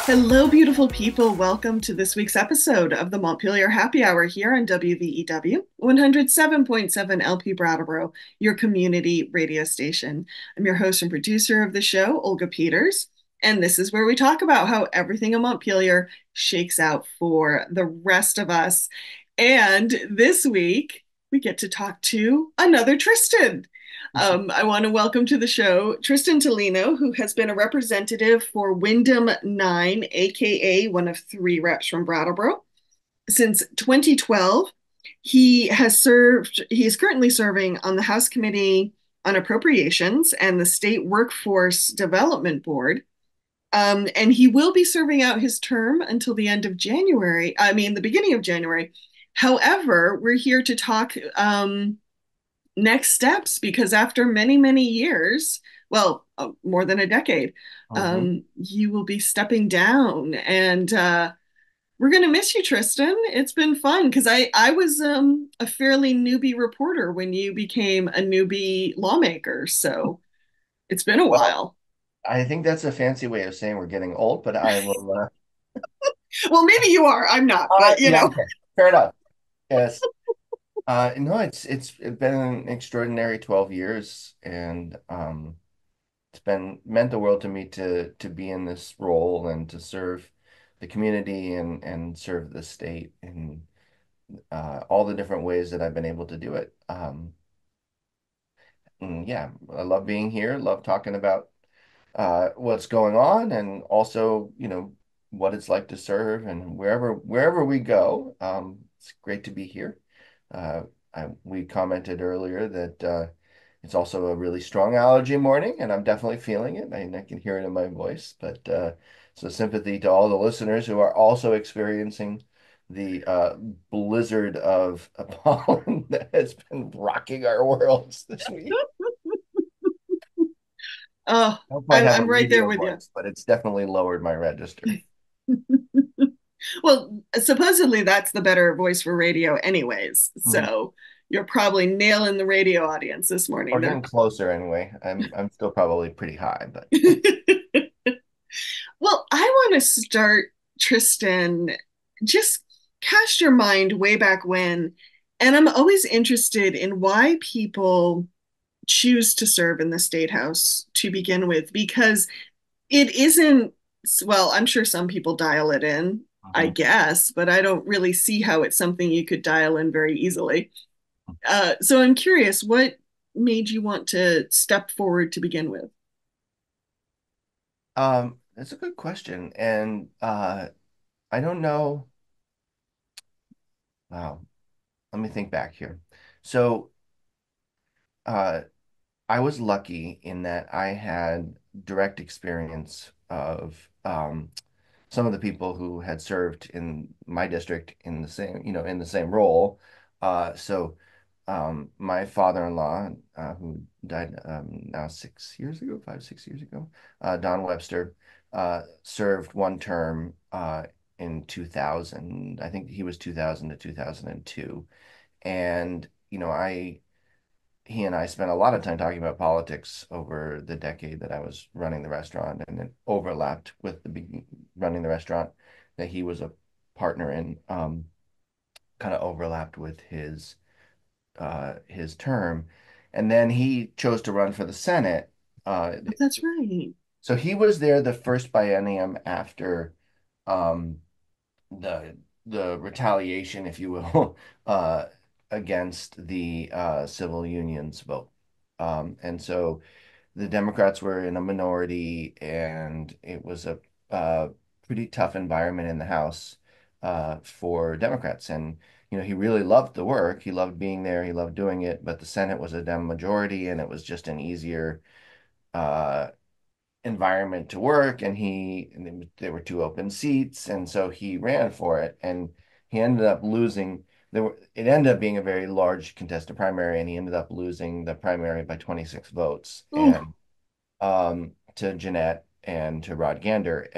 Hello, beautiful people. Welcome to this week's episode of the Montpelier Happy Hour here on WVEW 107.7 LP Brattleboro, your community radio station. I'm your host and producer of the show, Olga Peters, and this is where we talk about how everything in Montpelier shakes out for the rest of us. And this week, we get to talk to another Tristan. I want to welcome to the show Tristan Toleno, who has been a representative for Wyndham 9, aka one of three reps from Brattleboro, since 2012. He is currently serving on the House Committee on Appropriations and the State Workforce Development Board. And he will be serving out his term until the end of January. I mean, the beginning of January. However, we're here to talk next steps because after many, many years, well, more than a decade, Mhm. you will be stepping down. And we're going to miss you, Tristan. It's been fun because I was a fairly newbie reporter when you became a newbie lawmaker. So it's been a Well, while. I think that's a fancy way of saying we're getting old, but I will. Well, maybe you are. I'm not, but you Yeah, know. okay, fair enough. Yes. No, it's been an extraordinary 12 years, and it's been meant the world to me to be in this role and to serve the community and serve the state in all the different ways that I've been able to do it. And yeah, I love being here. Love talking about what's going on and also, what it's like to serve and wherever we go. It's great to be here. Uh, we commented earlier that it's also a really strong allergy morning, and I'm definitely feeling it. I can hear it in my voice. But so sympathy to all the listeners who are also experiencing the blizzard of pollen that has been rocking our worlds this week. Oh, I don't quite have a I'm right there radio with you. voice, but it's definitely lowered my register. Well, supposedly that's the better voice for radio, anyways. Mhm. So you're probably nailing the radio audience this morning Or there. getting closer anyway. I'm still probably pretty high, but Well, I want to start, Tristan, just cast your mind way back when. And I'm always interested in why people choose to serve in the state house to begin with, because it isn't, well, I'm sure some people dial it in, I Mhm. guess, but I don't really see how it's something you could dial in very easily. So I'm curious, what made you want to step forward to begin with? It's a good question. And I don't know. Wow, let me think back here. So uh I was lucky in that I had direct experience of some of the people who had served in my district in the same, in the same role. My father-in-law, who died now 6 years ago, 5, 6 years ago, Don Webster, served one term in 2000. I think he was 2000 to 2002. And, he and I spent a lot of time talking about politics over the decade that I was running the restaurant, and it overlapped with running the restaurant that he was a partner in, kind of overlapped with his term, and then he chose to run for the Senate. Uh, Oh, that's right. so he was there the first biennium after um, the the retaliation, if you will, against the civil unions vote. And so the Democrats were in a minority, and it was a pretty tough environment in the House for Democrats. And he really loved the work. He loved being there. He loved doing it. But the Senate was a Dem majority, and it was just an easier uh, environment to work. And there were two open seats, and so he ran for it, and he ended up losing. It ended up being a very large contested primary, and he ended up losing the primary by 26 votes. Oh, To Jeanette and to Rod Gander.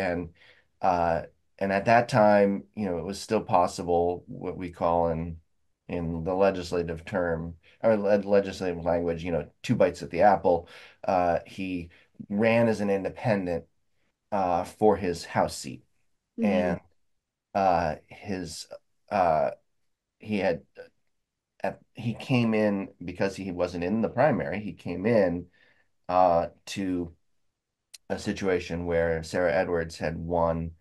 Uh, and at that time, it was still possible what we call in the legislative term or legislative language, two bites at the apple. He ran as an independent for his House seat. Hmm. and his he had he came in because he wasn't in the primary. He came in to a situation where Sarah Edwards had won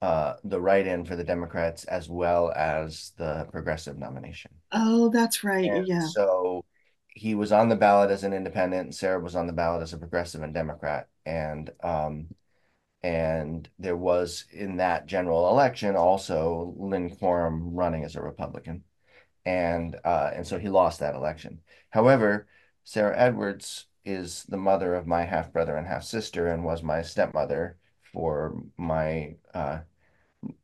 the write-in for the Democrats as well as the progressive nomination. Oh, that's right. And Yeah. so he was on the ballot as an independent, and Sarah was on the ballot as a progressive and Democrat. And there was in that general election also Lynn Quorum running as a Republican. And so he lost that election. However, Sarah Edwards is the mother of my half brother and half sister and was my stepmother for my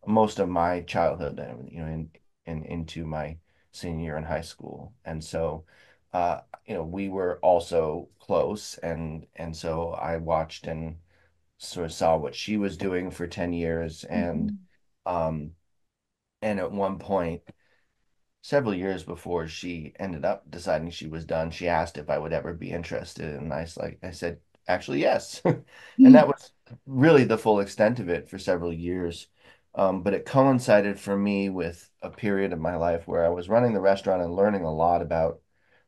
most of my childhood, and into my senior year in high school. And so, we were also close, and so I watched and sort of saw what she was doing for 10 years, Hmm. um, and at one point, several years before she ended up deciding she was done, she asked if I would ever be interested, and I said, actually, yes. And that was really the full extent of it for several years. But it coincided for me with a period of my life where I was running the restaurant and learning a lot about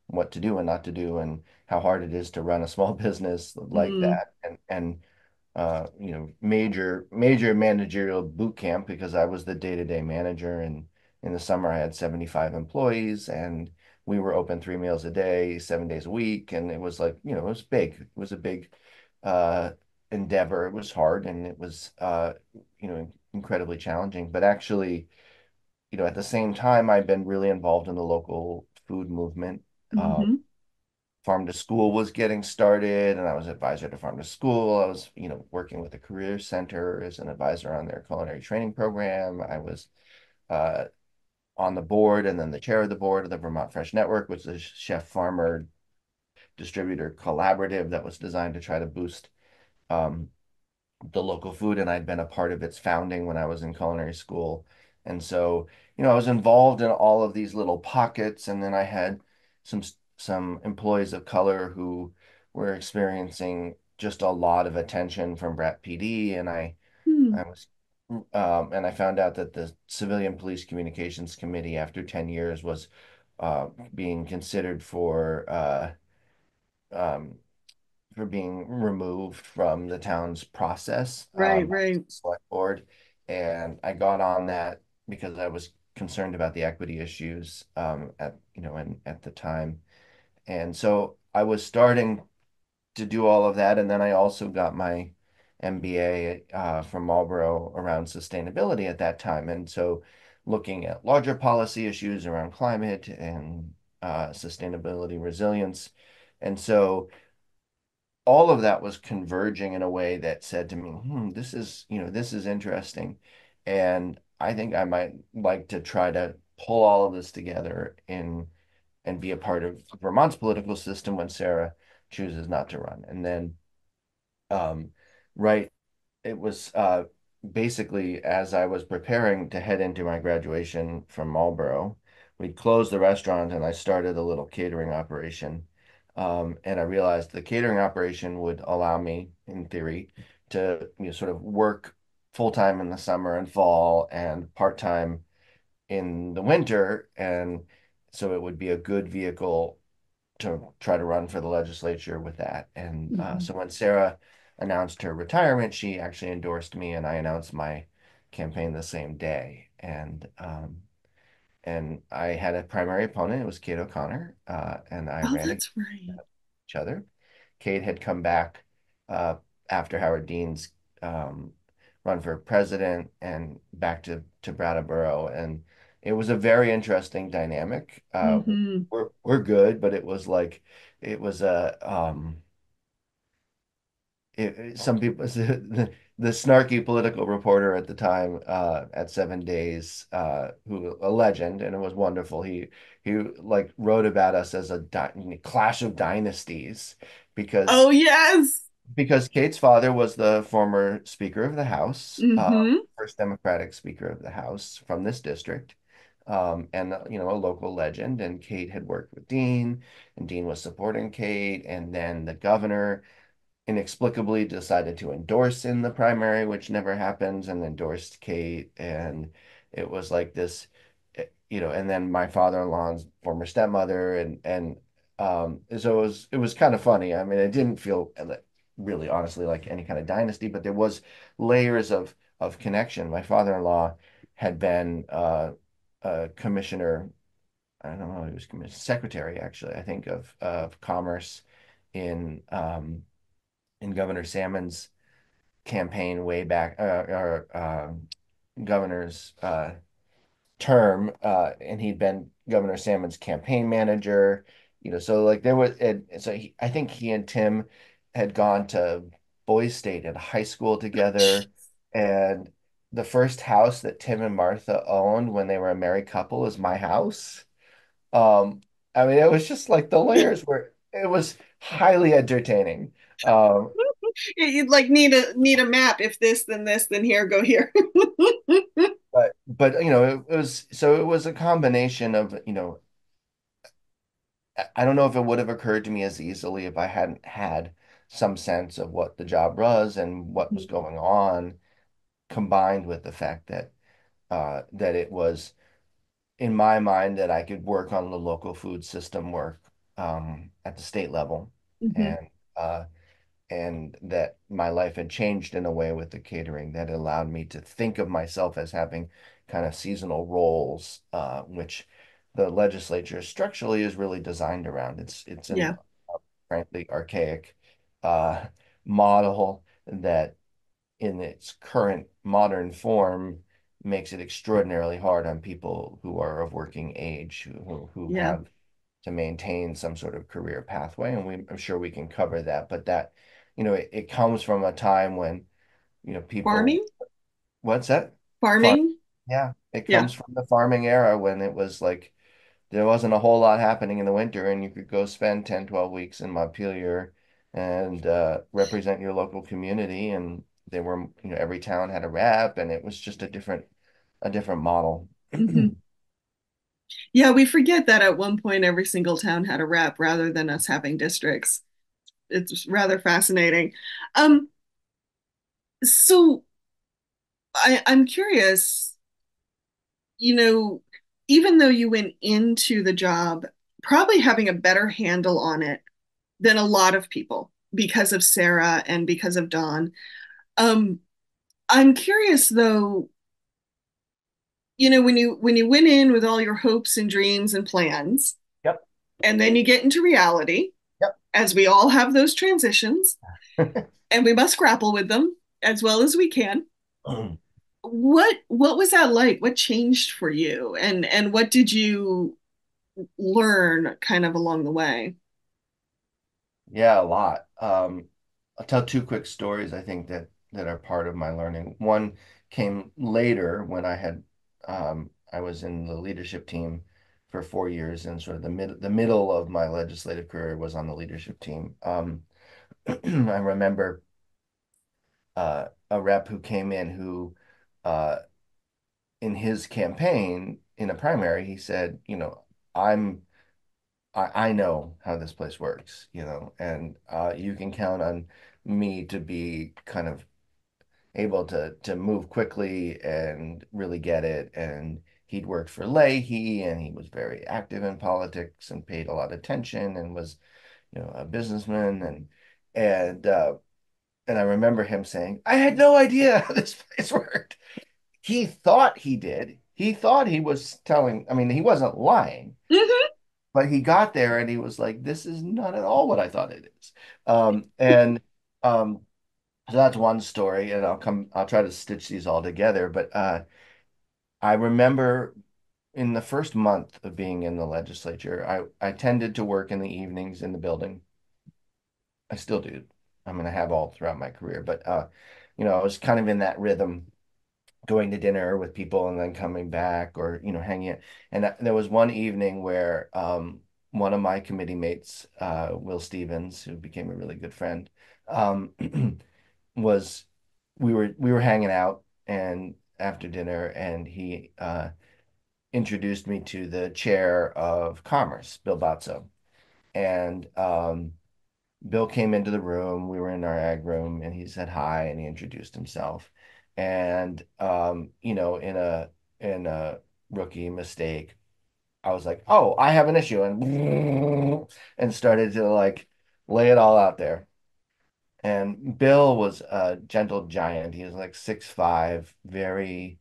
what to do and not to do and how hard it is to run a small business like Mm. that. And major managerial boot camp because I was the day-to-day manager, and in the summer I had 75 employees, and we were open 3 meals a day, 7 days a week, and it was like, it was big. It was a big uh endeavor. It was hard, and it was incredibly challenging. But actually, at the same time, I've been really involved in the local food movement. Hmm. Farm to School was getting started, and I was advisor to Farm to School. I was, working with the Career Center as an advisor on their culinary training program. I was uh, on the board and then the chair of the board of the Vermont Fresh Network, which is a chef farmer distributor collaborative that was designed to try to boost um, the local food, and I'd been a part of its founding when I was in culinary school. And so, I was involved in all of these little pockets, and then I had some some employees of color who were experiencing just a lot of attention from Brat PD, and Hmm. I was and I found out that the Civilian Police Communications Committee, after 10 years, was being considered um, for being removed from the town's process Right, by right. the select board. And I got on that because I was concerned about the equity issues at the time. And so I was starting to do all of that. And then I also got my MBA from Marlboro around sustainability at that time. And so looking at larger policy issues around climate and sustainability resilience. And so all of that was converging in a way that said to me, this is interesting. And I think I might like to try to pull all of this together and be a part of Vermont's political system when Sarah chooses not to run. And then, um, right, it was basically as I was preparing to head into my graduation from Marlboro, we'd closed the restaurant and I started a little catering operation. And I realized the catering operation would allow me, in theory, to sort of work full time in the summer and fall and part time in the winter. And so it would be a good vehicle to try to run for the legislature with that. And Hmm. so when Sarah announced her retirement, she actually endorsed me, and I announced my campaign the same day. And I had a primary opponent. It was Kate O'Connor, and I Oh, ran against that's right. each other. Kate had come back uh, after Howard Dean's um, run for president and back to Brattleboro, and it was a very interesting dynamic. Hmm. We're good, but it was like it was some people the snarky political reporter at the time at 7 Days, who a legend, and it was wonderful. He like wrote about us as a clash of dynasties because Oh, yes. Kate's father was the former Speaker of the House, Hmm. first Democratic Speaker of the House from this district, and a local legend. And Kate had worked with Dean, and Dean was supporting Kate, and then the governor inexplicably decided to endorse in the primary, which never happens, and endorsed Kate. And it was like this, and then my father-in-law's former stepmother, and so it was kind of funny. I mean, it didn't feel really honestly like any kind of dynasty, but there was layers of connection. My father-in-law had been a commissioner. I don't know, he was commissioner secretary actually, I think, of commerce in in Governor Salmon's campaign way back, or governor's term, and he'd been Governor Salmon's campaign manager. So like there was, I think he and Tim had gone to Boys State at high school together, and the first house that Tim and Martha owned when they were a married couple is my house. Um, I mean, it was just like the layers were, it was highly entertaining. Um, You'd like need a map. If this, then this, then here, go here. but it was a combination of, I don't know if it would have occurred to me as easily if I hadn't had some sense of what the job was and what was going on, combined with the fact that it was in my mind that I could work on the local food system work at the state level, Mhm. and uh, and that my life had changed in a way with the catering that allowed me to think of myself as having kind of seasonal roles, which the legislature structurally is really designed around. It's an Yeah. frankly archaic uh, model that, in its current modern form, makes it extraordinarily hard on people who are of working age, who Yeah. have to maintain some sort of career pathway. And I'm sure we can cover that. But that, it comes from a time when, people, Farming. what's that? Farm. Farming. Yeah, it Yeah. comes from the farming era when it was like there wasn't a whole lot happening in the winter, and you could go spend 10, 12 weeks in Montpelier and represent your local community. And they were, every town had a rep, and it was just a different model. Hmm. Yeah, we forget that at one point every single town had a rep rather than us having districts. It's rather fascinating. Um, so I'm curious, you know, even though you went into the job probably having a better handle on it than a lot of people because of Sarah and because of Dawn. Um, I'm curious though, when you went in with all your hopes and dreams and plans, Yep. and then you get into reality, as we all have those transitions, Yep. and we must grapple with them as well as we can. What was that like? What changed for you? And what did you learn kind of along the way? Yeah, a lot. I'll tell two quick stories I think that are part of my learning. One came later when I was in the leadership team for 4 years, and sort of the middle of my legislative career was on the leadership team. I remember a rep who came in who, uh, in his campaign in a primary, he said, I'm I know how this place works, and you can count on me to be kind of able to move quickly and really get it. And he'd worked for Leahy, and he was very active in politics and paid a lot of attention and was, a businessman. And I remember him saying, "I had no idea how this place worked." He thought he did. He thought he was telling. I mean, he wasn't lying, Hmm. but he got there and he was like, "This is not at all what I thought it is." And so that's one story, and I'll try to stitch these all together. But I remember in the first month of being in the legislature, I tended to work in the evenings in the building. I still do. I mean, I have all throughout my career, but I was kind of in that rhythm, going to dinner with people and then coming back, or hanging out. And there was one evening where one of my committee mates, Will Stevens, who became a really good friend, um, was we were hanging out and after dinner, and he introduced me to the chair of commerce, Bill Botso. And Bill came into the room. We were in our ag room, and he said hi, and he introduced himself. And in a rookie mistake, I was like, "Oh, I have an issue," and started to like lay it all out there. And Bill was a gentle giant. He was like 6'5", very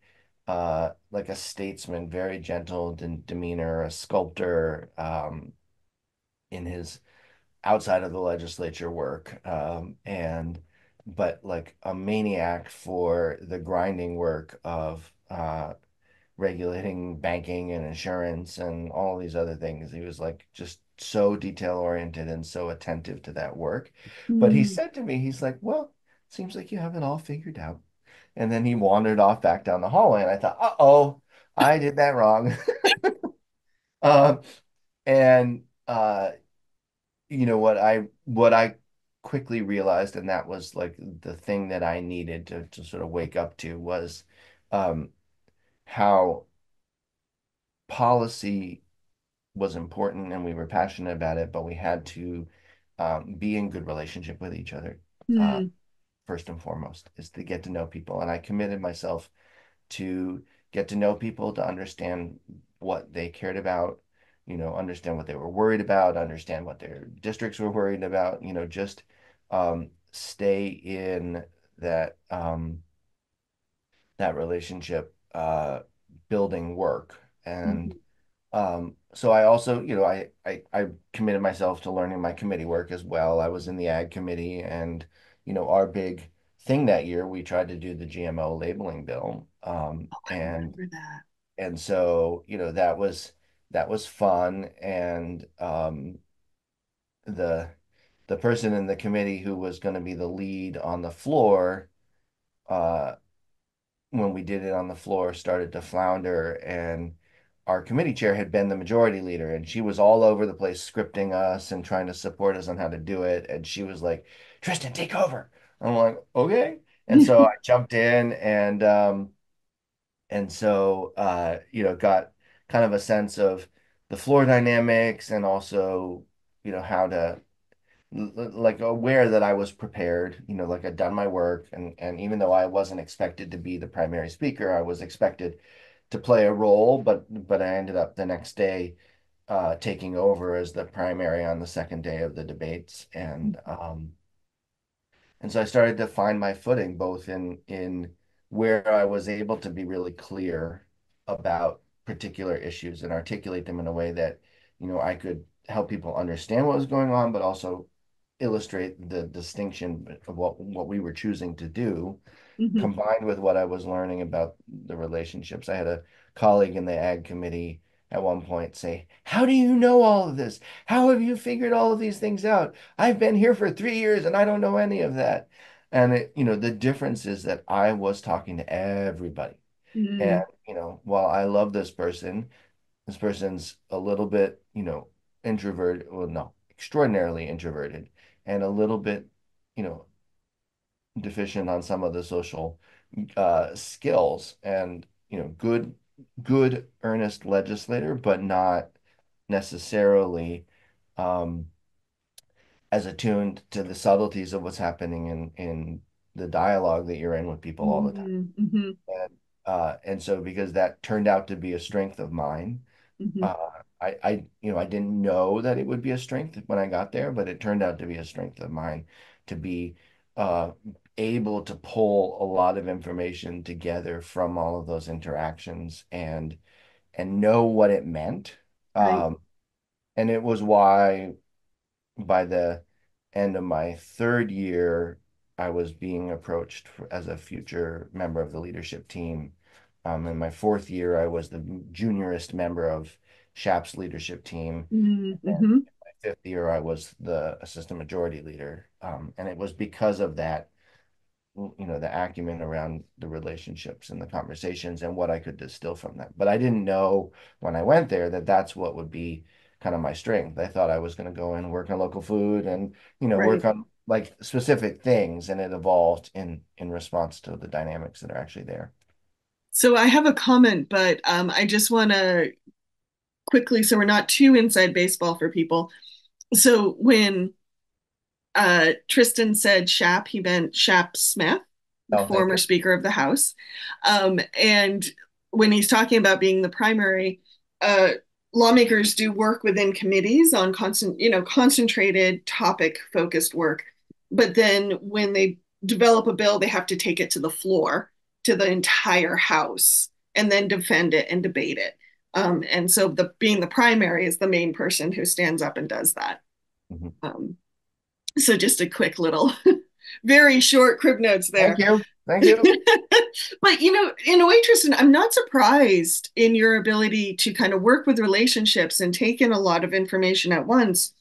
like a statesman, very gentle demeanor, a sculptor in his outside of the legislature work, and but like a maniac for the grinding work of regulating banking and insurance and all these other things. He was like just so detail oriented and so attentive to that work. But he Mm. said to me, he's like, "Well, seems like you have it all figured out." And then he wandered off back down the hallway, and I thought, "Uh-oh, I did that wrong." Uh, and what I quickly realized, and that was like the thing that I needed to sort of wake up to was um, how policy was important and we were passionate about it, but we had to be in good relationship with each other. Uh, Mm. First and foremost is to get to know people, and I committed myself to get to know people, to understand what they cared about, understand what they were worried about, understand what their districts were worried about, just stay in that relationship building work. And Mhm. so I also, I committed myself to learning my committee work as well. I was in the ag committee, and our big thing that year, we tried to do the GMO labeling bill. Oh, I remember that. And so, that was fun. And the the person in the committee who was going to be the lead on the floor, uh, when we did it on the floor, started to flounder. And our committee chair had been the majority leader, and she was all over the place scripting us and trying to support us on how to do it. And she was like, "Tristan, take over." I'm like, "Okay." And so I jumped in, and so got kind of a sense of the floor dynamics, and also how to like aware that I was prepared, like I'd done my work. And even though I wasn't expected to be the primary speaker, I was expected to play a role. But I ended up the next day taking over as the primary on the second day of the debates. And so I started to find my footing, both in where I was able to be really clear about particular issues and articulate them in a way that, I could help people understand what was going on, but also illustrate the distinction of what we were choosing to do, Mhm. combined with what I was learning about the relationships. I had a colleague in the ag committee at one point say, "How do you know all of this? How have you figured all of these things out? I've been here for 3 years and I don't know any of that." And the difference is that I was talking to everybody. And, Mm. while I love this person's a little bit, introverted. Well, no, extraordinarily introverted, and a little bit, you know, deficient on some of the social skills. And good earnest legislator, but not necessarily um, as attuned to the subtleties of what's happening in the dialogue that you're in with people all the time. Mm. Mhm. And so, because that turned out to be a strength of mine, Mhm. uh, I didn't know that it would be a strength when I got there, but it turned out to be a strength of mine to be uh, able to pull a lot of information together from all of those interactions, and know what it meant. Right. And it was why by the end of my third year, I was being approached as a future member of the leadership team. In my fourth year, I was the juniorest member of SHAP's leadership team. Mm. And Mhm. in my fifth year, I was the assistant majority leader. And it was because of that, the acumen around the relationships and the conversations and what I could distill from them. But I didn't know when I went there that that's what would be kind of my strength. I thought I was going to go and work on local food and, work Right. on like specific things, and it evolved in response to the dynamics that are actually there. So I have a comment, but I just want to quickly, so we're not too inside baseball for people. So when Tristan said Shap, he meant Shap Smith, the Oh, thank former you. Speaker of the House. And when he's talking about being the primary, uh, lawmakers do work within committees on concentrated topic focused work. But then when they develop a bill, they have to take it to the floor, to the entire House, and then defend it and debate it. And so being the primary is the main person who stands up and does that. Mhm. Um, so just a quick little, very short crib notes Thank there. you. Thank you. But in a way, Tristan, I'm not surprised in your ability to kind of work with relationships and take in a lot of information at once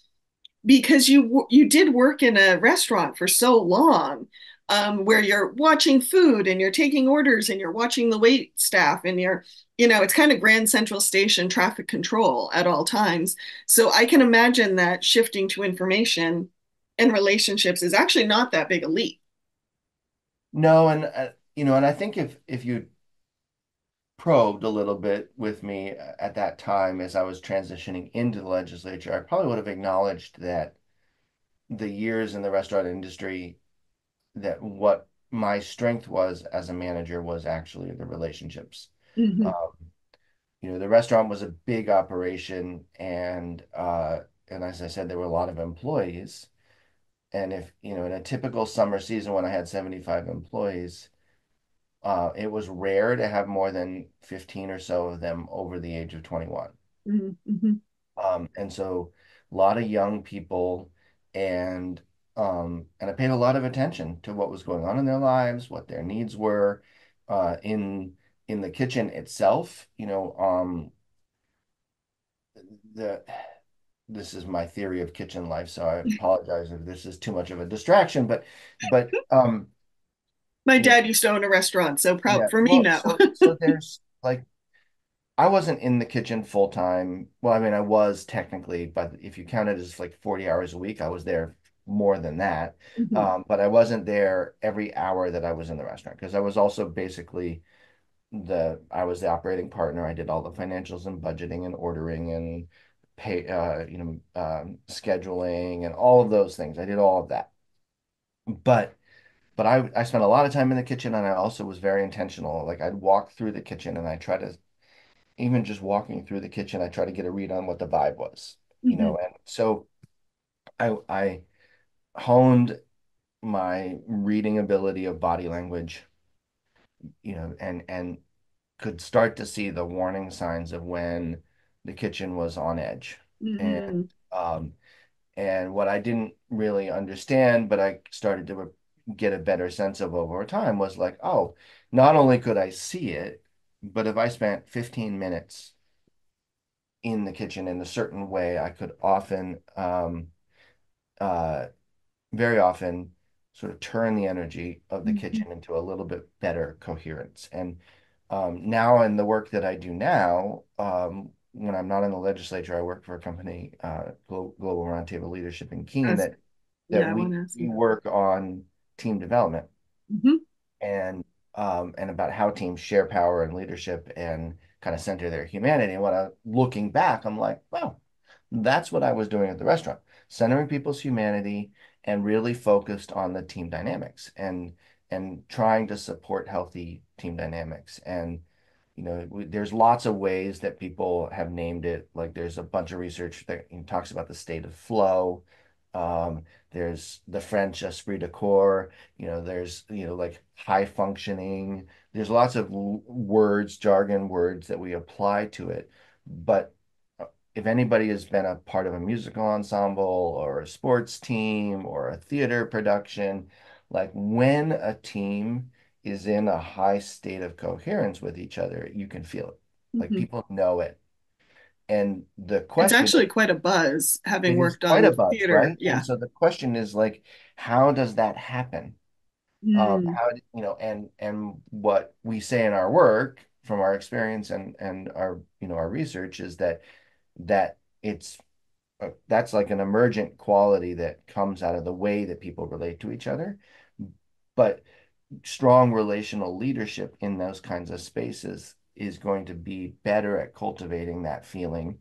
because you did work in a restaurant for so long, where you're watching food and you're taking orders and you're watching the wait staff and it's kind of Grand Central Station traffic control at all times. So I can imagine that shifting to information and relationships is actually not that big a leap. No, and and I think if you probed a little bit with me at that time as I was transitioning into the legislature, I probably would have acknowledged that the years in the restaurant industry, that what my strength was as a manager was actually the relationships. Mm-hmm, Um, the restaurant was a big operation, and as I said, there were a lot of employees. And if, in a typical summer season when I had 75 employees, it was rare to have more than 15 or so of them over the age of 21. mm-hmm, And so a lot of young people, and I paid a lot of attention to what was going on in their lives, what their needs were, in the kitchen itself. The This is my theory of kitchen life, so I apologize if this is too much of a distraction, but my you know, dad used to own a restaurant, so yeah. for me, Well, no. so there's like I wasn't in the kitchen full time. Well, I mean, I was technically, but if you count it as like 40 hours a week, I was there more than that. Mm-hmm, But I wasn't there every hour that I was in the restaurant because I was also basically I was the operating partner. I did all the financials and budgeting and ordering and scheduling and all of those things. I did all of that. But I spent a lot of time in the kitchen, and I also was very intentional. Like I'd walk through the kitchen and I try to, even just walking through the kitchen, I try to get a read on what the vibe was, mm-hmm, and so I honed my reading ability of body language, and could start to see the warning signs of when the kitchen was on edge. And mm-hmm, um and what I didn't really understand, but I started to get a better sense of over time was like, oh, not only could I see it, but if I spent 15 minutes in the kitchen in a certain way, I could often, uh, very often, sort of turn the energy of the mm-hmm. kitchen into a little bit better coherence. And now, in the work that I do now, when I'm not in the legislature, I work for a company, Global Roundtable Leadership in Keene, As, that yeah, I want we to ask we you. work on team development Mm-hmm, and about how teams share power and leadership and kind of center their humanity. And when I looking back, I'm like, wow, that's what I was doing at the restaurant, centering people's humanity and really focused on the team dynamics and trying to support healthy team dynamics. And there's lots of ways that people have named it. Like there's a bunch of research that talks about the state of flow. There's the French esprit de corps. There's like high functioning. There's lots of words, jargon words that we apply to it. But if anybody has been a part of a musical ensemble or a sports team or a theater production, like when a team is in a high state of coherence with each other, you can feel it. Like mm-hmm. people know it. And the It's question, actually quite a buzz having it is worked quite a on buzz, theater. right? And Yeah. so the question is like, how does that happen? Mm, And what we say in our work from our experience and our research is that it's that's like an emergent quality that comes out of the way that people relate to each other. But strong relational leadership in those kinds of spaces is going to be better at cultivating that feeling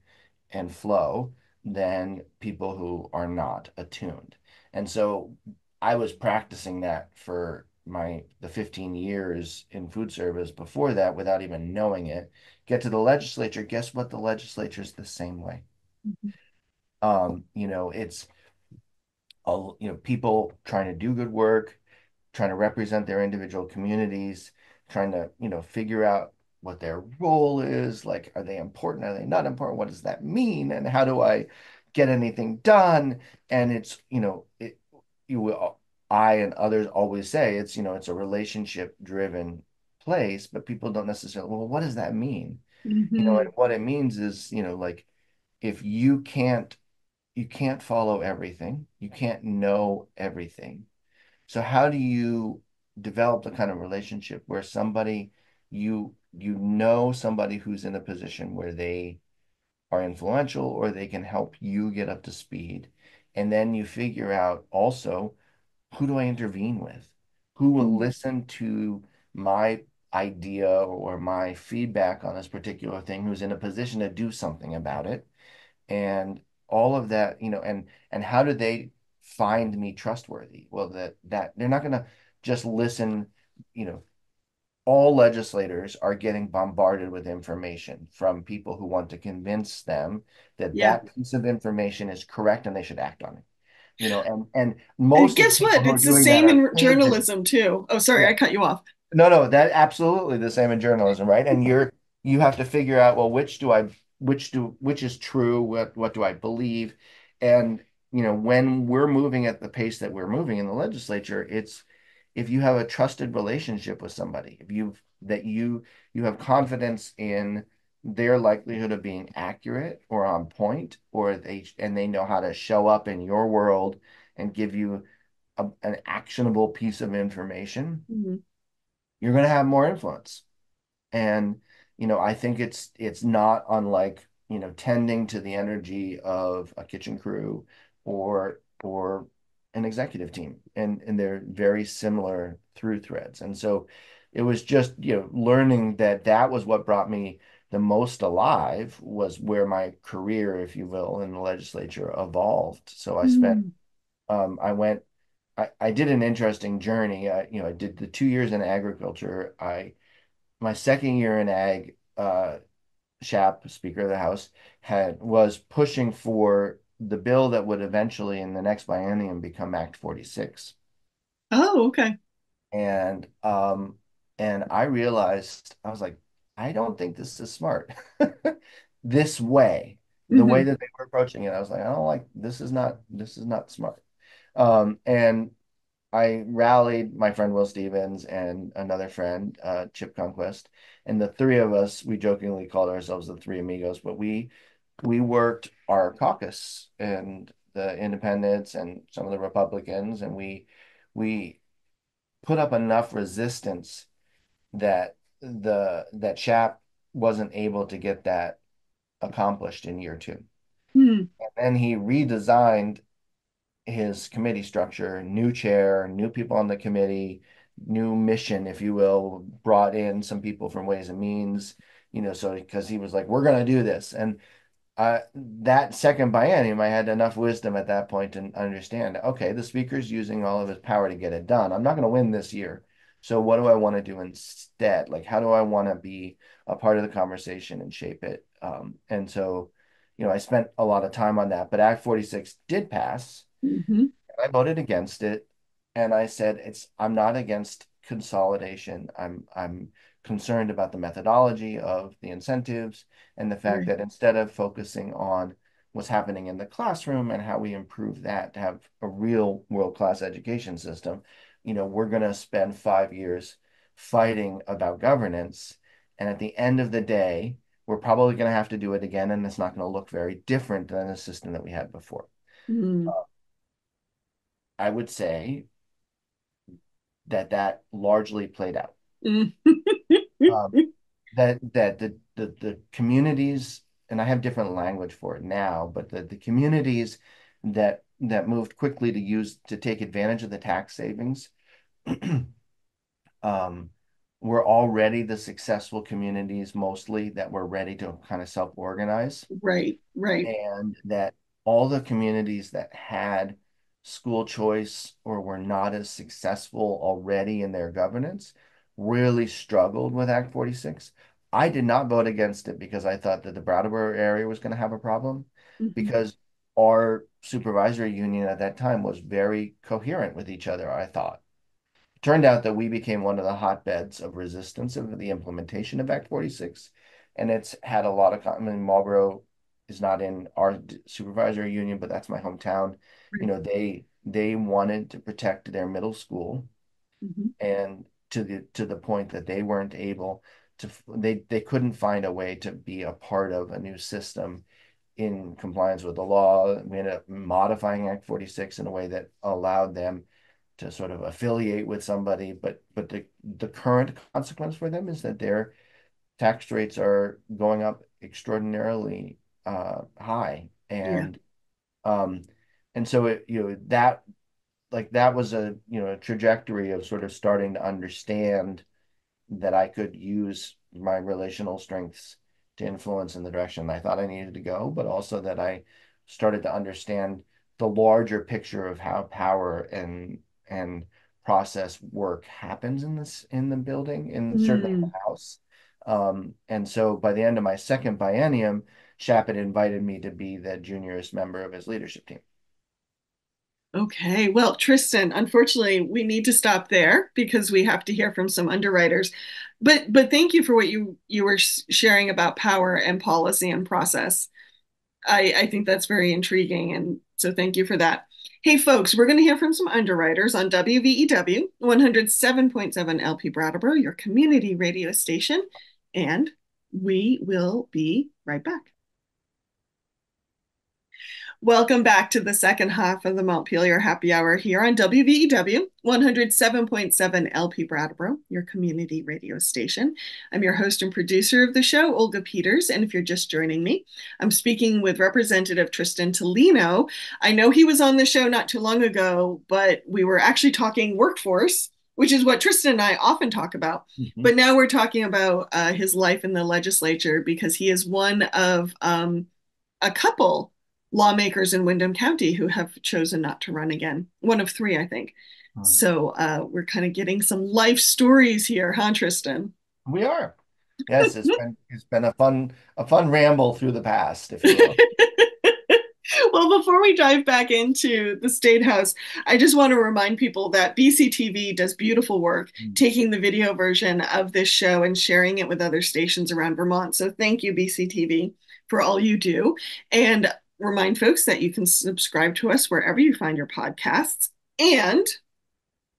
and flow than people who are not attuned. And so I was practicing that for the 15 years in food service before that without even knowing it. Get to the legislature, guess what? The legislature is the same way. It's all, people trying to do good work, trying to represent their individual communities, trying to, figure out what their role is. Like, are they important? Are they not important? What does that mean? And how do I get anything done? And it's, you will, I and others always say it's a relationship driven place, but people don't necessarily, well, what does that mean? And Hmm. what it means is, like if you can't follow everything, you can't know everything. So how do you develop the kind of relationship where somebody who's in a position where they are influential or they can help you get up to speed. And then you figure out also, who do I intervene with? Who will listen to my idea or my feedback on this particular thing, who's in a position to do something about it? And all of that, and how do they find me trustworthy? Well, that they're not going to just listen. you know all legislators are getting bombarded with information from people who want to convince them that Yeah. that piece of information is correct and they should act on it. And most of the Guess people what? who are It's the doing that same are in paid to. journalism too. Oh, sorry, I Yeah. cut you off. No, no, that absolutely the same in journalism, right? And you have to figure out, well, which is true, what do I believe? And when we're moving at the pace that we're moving in the legislature, it's if you have a trusted relationship with somebody, if you have confidence in their likelihood of being accurate or on point, or they know how to show up in your world and give you an actionable piece of information, Mhm. you're going to have more influence. And I think it's not unlike tending to the energy of a kitchen crew or an executive team, and they're very similar through threads. And so it was just learning that was what brought me the most alive, was where my career, if you will, in the legislature evolved. So Mm. I went I did an interesting journey. I did the 2 years in agriculture. My second year in ag, Shap, Speaker of the House, was pushing for the bill that would eventually, in the next biennium, become Act 46. Oh, okay. And I realized, I was like, I don't think this is smart. This way, the way Hmm. that they were approaching it, I was like, I don't like this is not smart. And I rallied my friend Will Stevens and another friend, Chip Conquest, and the three of us, we jokingly called ourselves the Three Amigos, but we worked our caucus and the independents and some of the Republicans, and we put up enough resistance that that Chap wasn't able to get that accomplished in year two. Hmm. And then he redesigned his committee structure, new chair, new people on the committee, new mission, if you will, brought in some people from Ways and Means, so because he was like, we're going to do this. And that second biennium, I had enough wisdom at that point to understand, okay, the speaker's using all of his power to get it done. I'm not going to win this year. So what do I want to do instead? Like, how do I want to be a part of the conversation and shape it? And so, I spent a lot of time on that, but Act 46 did pass. Hmm. I voted against it, and I said I'm not against consolidation. I'm concerned about the methodology of the incentives and the fact Right. that instead of focusing on what's happening in the classroom and how we improve that to have a real world-class education system, we're going to spend 5 years fighting about governance. And at the end of the day, we're probably going to have to do it again, and it's not going to look very different than the system that we had before. Mm. I would say that largely played out. Mm. Um, that the communities, and I have different language for it now, but the communities that moved quickly to take advantage of the tax savings um, were already the successful communities mostly that were ready to kind of self-organize, Right, right. and that all the communities that had school choice or were not as successful already in their governance really struggled with Act 46. I did not vote against it because I thought that the Brattleboro area was going to have a problem, Mhm. because our supervisory union at that time was very coherent with each other, I thought. It turned out that we became one of the hotbeds of resistance of the implementation of Act 46. And it's had a lot of, I mean, Marlboro is not in our supervisory union, but that's my hometown. Right. They wanted to protect their middle school, Mhm. and to the point that they weren't able to, they couldn't find a way to be a part of a new system in compliance with the law. We ended up modifying Act 46 in a way that allowed them to sort of affiliate with somebody, but the current consequence for them is that their tax rates are going up extraordinarily high, Yeah. um and so that, like, that was a trajectory of sort of starting to understand that I could use my relational strengths to influence in the direction I thought I needed to go, but also that I started to understand the larger picture of how power and process work happens in the building, in certainly in Mm. the house. And so by the end of my second biennium, Shap had invited me to be the juniorest member of his leadership team. Okay. Well, Tristan, unfortunately, we need to stop there because we have to hear from some underwriters. But thank you for what you were sharing about power and policy and process. I think that's very intriguing, and so thank you for that. Hey, folks, we're going to hear from some underwriters on WVEW 107.7 LP Brattleboro, your community radio station, and we will be right back. Welcome back to the second half of the Montpelier Happy Hour here on WVEW 107.7 LP Brattleboro, your community radio station. I'm your host and producer of the show, Olga Peters, and if you're just joining me, I'm speaking with Representative Tristan Toleno. I know he was on the show not too long ago, but we were actually talking workforce, which is what Tristan and I often talk about. Mhm. But now we're talking about his life in the legislature because he is one of a couple lawmakers in Windham County who have chosen not to run again. One of three, I think. So we're kind of getting some life stories here, huh, Tristan? We are. Yes, it's been a fun ramble through the past, if you will. Well, before we dive back into the State House, I just want to remind people that BCTV does beautiful work taking the video version of this show and sharing it with other stations around Vermont. So thank you, BCTV, for all you do. And remind folks that you can subscribe to us wherever you find your podcasts, and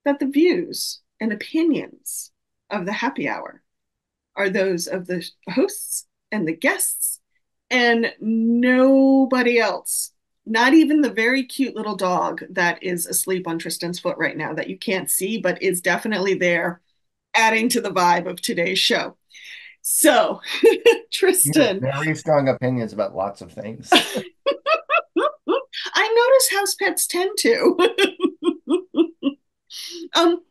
that the views and opinions of the happy hour are those of the hosts and the guests and nobody else. Not even the very cute little dog that is asleep on Tristan's foot right now that you can't see, but is definitely there adding to the vibe of today's show. So, You have Tristan, very strong opinions about lots of things. I notice house pets tend to. um,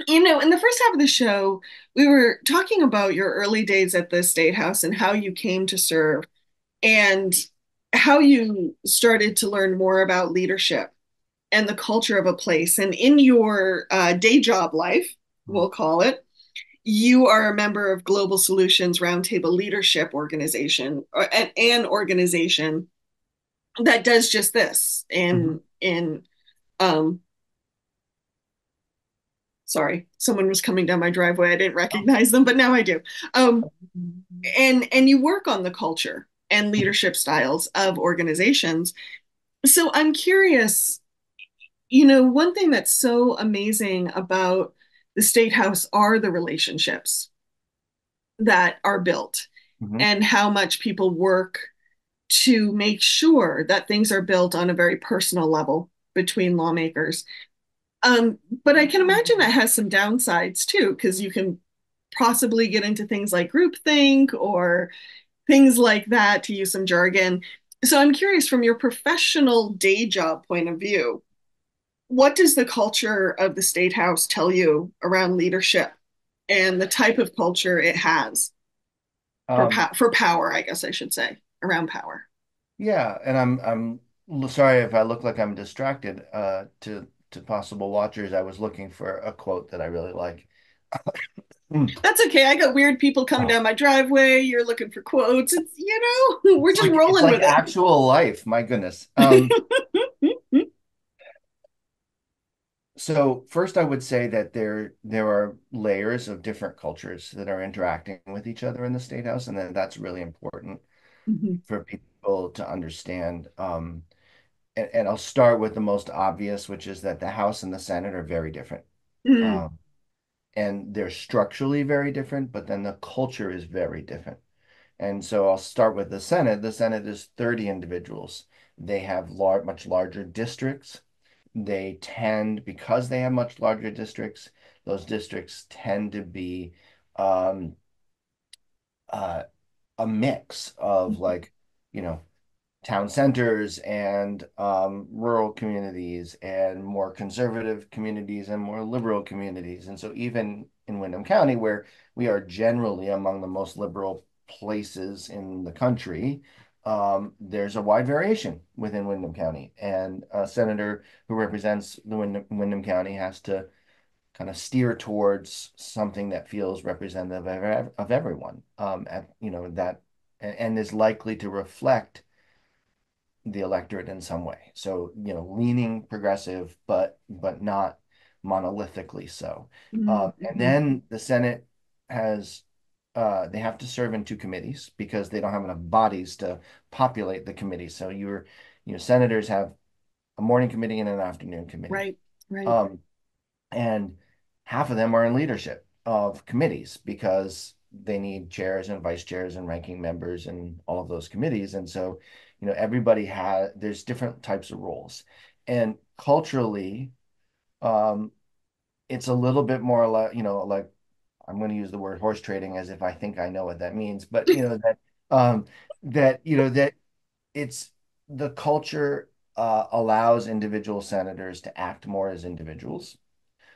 in the first half of the show, we were talking about your early days at the State House and how you came to serve and how you started to learn more about leadership and the culture of a place. And in your day job life, we'll call it, you are a member of Global Solutions Roundtable Leadership Organization, an organization that does just this. Mhm. In um, sorry, someone was coming down my driveway. I didn't recognize them, but now I do. And you work on the culture and leadership styles of organizations. So I'm curious, one thing that's so amazing about the State House are the relationships that are built Mhm. and how much people work to make sure that things are built on a very personal level between lawmakers. But I can imagine that has some downsides too, because you can possibly get into things like groupthink or things like that, to use some jargon. So I'm curious, from your professional day job point of view, what does the culture of the State House tell you around leadership and the type of culture it has Um, for power, I guess I should say, around power? yeah, and I'm Sorry if I look like I'm distracted. To possible watchers, I was looking for a quote that I really like. Hmm. That's okay. I got weird people coming Oh, down my driveway. You're looking for quotes. We're just it's rolling like with it. actual life. My goodness. So first, I would say that there are layers of different cultures that are interacting with each other in the state house, and then that's really important Mhm. for people to understand. And I'll start with the most obvious, which is that the House and the Senate are very different. Mm, Um, and they're structurally very different, but then the culture is very different. And so I'll start with the Senate. The Senate is 30 individuals. They have much larger districts. They tend, because they have much larger districts, those districts tend to be um, uh, a mix of like, you know, town centers and rural communities and more conservative communities and more liberal communities. And so even in Windham County, where we are generally among the most liberal places in the country, there's a wide variation within Windham County. And a senator who represents the Windham County has to kind of steer towards something that feels representative of everyone, that and is likely to reflect the electorate in some way. So, leaning progressive, but not monolithically so. mm, And mhm. then the Senate has they have to serve in two committees because they don't have enough bodies to populate the committees. So senators have a morning committee and an afternoon committee. Right, right. Um, and half of them are in leadership of committees because they need chairs and vice chairs and ranking members and all of those committees. And so, everybody there's different types of roles. And culturally, um, it's a little bit more like, like I'm going to use the word horse trading as if I think I know what that means, but um, that it's the culture allows individual senators to act more as individuals.